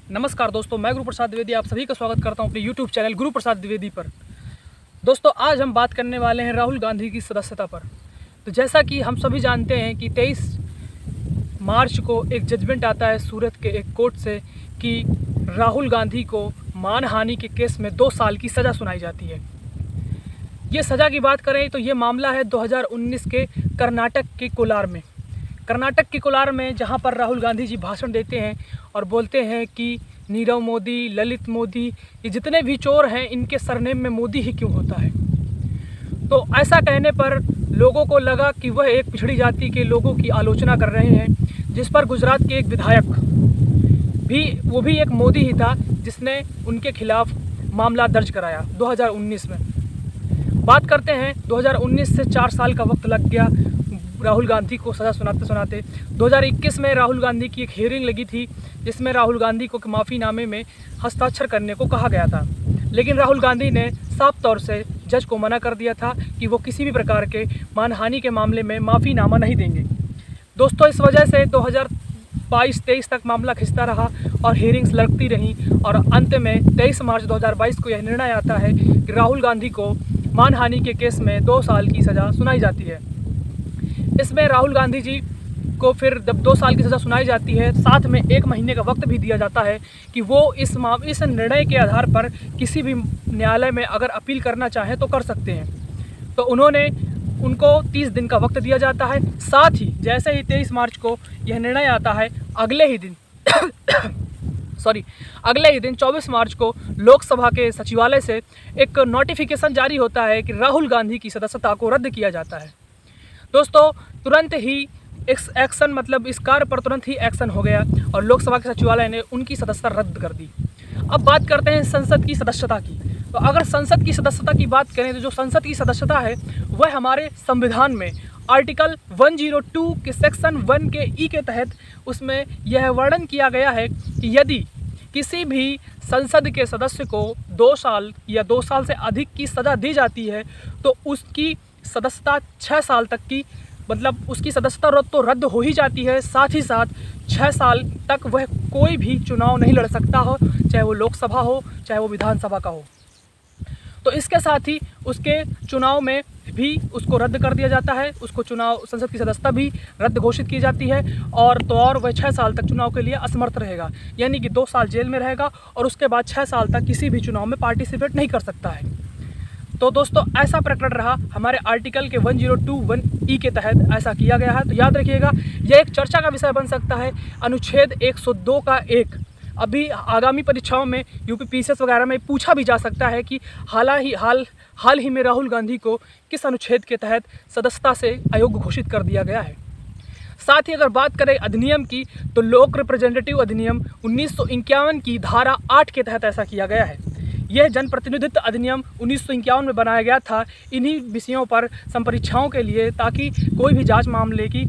नमस्कार दोस्तों, मैं गुरु प्रसाद द्विवेदी आप सभी का स्वागत करता हूं अपने YouTube चैनल गुरु प्रसाद द्विवेदी पर। दोस्तों, आज हम बात करने वाले हैं राहुल गांधी की सदस्यता पर। तो जैसा कि हम सभी जानते हैं कि 23 मार्च को एक जजमेंट आता है सूरत के एक कोर्ट से कि राहुल गांधी को मानहानि के केस में 2 साल की सज़ा सुनाई जाती है। ये सज़ा की बात करें तो ये मामला है 2019 के कर्नाटक के कोलार में। कर्नाटक के कोलार में जहाँ पर राहुल गांधी जी भाषण देते हैं और बोलते हैं कि नीरव मोदी, ललित मोदी, ये जितने भी चोर हैं इनके सरनेम में मोदी ही क्यों होता है। तो ऐसा कहने पर लोगों को लगा कि वह एक पिछड़ी जाति के लोगों की आलोचना कर रहे हैं, जिस पर गुजरात के एक विधायक वो भी एक मोदी ही था जिसने उनके खिलाफ मामला दर्ज कराया 2019 में। बात करते हैं 2019 से 4 साल का वक्त लग गया राहुल गांधी को सज़ा सुनाते सुनाते। 2021 में राहुल गांधी की एक हियरिंग लगी थी जिसमें राहुल गांधी को माफ़ीनामे में हस्ताक्षर करने को कहा गया था, लेकिन राहुल गांधी ने साफ तौर से जज को मना कर दिया था कि वो किसी भी प्रकार के मानहानि के मामले में माफ़ीनामा नहीं देंगे। दोस्तों, इस वजह से 2022-23 तक मामला खिंचता रहा और हियरिंग्स लगती रहीं और अंत में 23 मार्च 2022 को यह निर्णय आता है कि राहुल गांधी को मानहानि के केस में 2 साल की सज़ा सुनाई जाती है। इसमें राहुल गांधी जी को फिर जब 2 साल की सज़ा सुनाई जाती है, साथ में 1 महीने का वक्त भी दिया जाता है कि वो इस निर्णय के आधार पर किसी भी न्यायालय में अगर अपील करना चाहें तो कर सकते हैं। तो उनको 30 दिन का वक्त दिया जाता है। साथ ही जैसे ही 23 मार्च को यह निर्णय आता है, अगले ही दिन 24 मार्च को लोकसभा के सचिवालय से एक नोटिफिकेशन जारी होता है कि राहुल गांधी की सदस्यता को रद्द किया जाता है। दोस्तों, तुरंत ही इस कार्य पर तुरंत ही एक्शन हो गया और लोकसभा के सचिवालय ने उनकी सदस्यता रद्द कर दी। अब बात करते हैं संसद की सदस्यता की। तो अगर संसद की सदस्यता की बात करें तो जो संसद की सदस्यता है वह हमारे संविधान में आर्टिकल 102 के सेक्शन 1 के ई के तहत उसमें यह वर्णन किया गया है कि यदि किसी भी संसद के सदस्य को 2 साल या 2 साल से अधिक की सज़ा दी जाती है तो उसकी सदस्यता 6 साल तक की, मतलब उसकी सदस्यता तो रद्द हो ही जाती है, साथ ही साथ 6 साल तक वह कोई भी चुनाव नहीं लड़ सकता हो, चाहे वो लोकसभा हो चाहे वो विधानसभा का हो। तो इसके साथ ही उसके चुनाव में भी उसको रद्द कर दिया जाता है, उसको संसद की सदस्यता भी रद्द घोषित की जाती है और वह 6 साल तक चुनाव के लिए असमर्थ रहेगा, यानी कि 2 साल जेल में रहेगा और उसके बाद 6 साल तक किसी भी चुनाव में पार्टिसिपेट नहीं कर सकता है। तो दोस्तों, ऐसा प्रकरण रहा हमारे आर्टिकल के 102(1) के तहत ऐसा किया गया है। तो याद रखिएगा, यह एक चर्चा का विषय बन सकता है। अनुच्छेद 102 का 1 अभी आगामी परीक्षाओं में यूपीपीसीएस वगैरह में पूछा भी जा सकता है कि हाल ही में राहुल गांधी को किस अनुच्छेद के तहत सदस्यता से अयोग्य घोषित कर दिया गया है। साथ ही अगर बात करें अधिनियम की तो लोक रिप्रेजेंटेटिव अधिनियम 1951 की धारा 8 के तहत ऐसा किया गया है। यह जनप्रतिनिधित्व अधिनियम 1951 में बनाया गया था इन्हीं विषयों पर संपरीक्षाओं के लिए, ताकि कोई भी जांच मामले की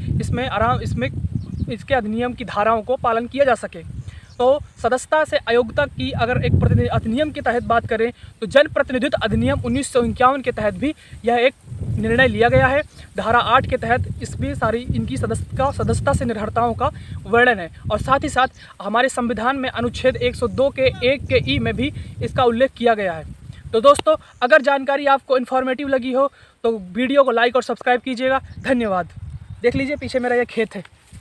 इसके अधिनियम की धाराओं को पालन किया जा सके। तो सदस्यता से अयोग्यता की अगर एक अधिनियम के तहत बात करें तो जनप्रतिनिधित्व अधिनियम 1951 के तहत भी यह एक निर्णय लिया गया है। धारा 8 के तहत इसमें सारी इनकी सदस्यता से निर्भरताओं का वर्णन है और साथ ही साथ हमारे संविधान में अनुच्छेद 102 के 1 के ई में भी इसका उल्लेख किया गया है। तो दोस्तों, अगर जानकारी आपको इन्फॉर्मेटिव लगी हो तो वीडियो को लाइक और सब्सक्राइब कीजिएगा। धन्यवाद। देख लीजिए, पीछे मेरा यह खेत है।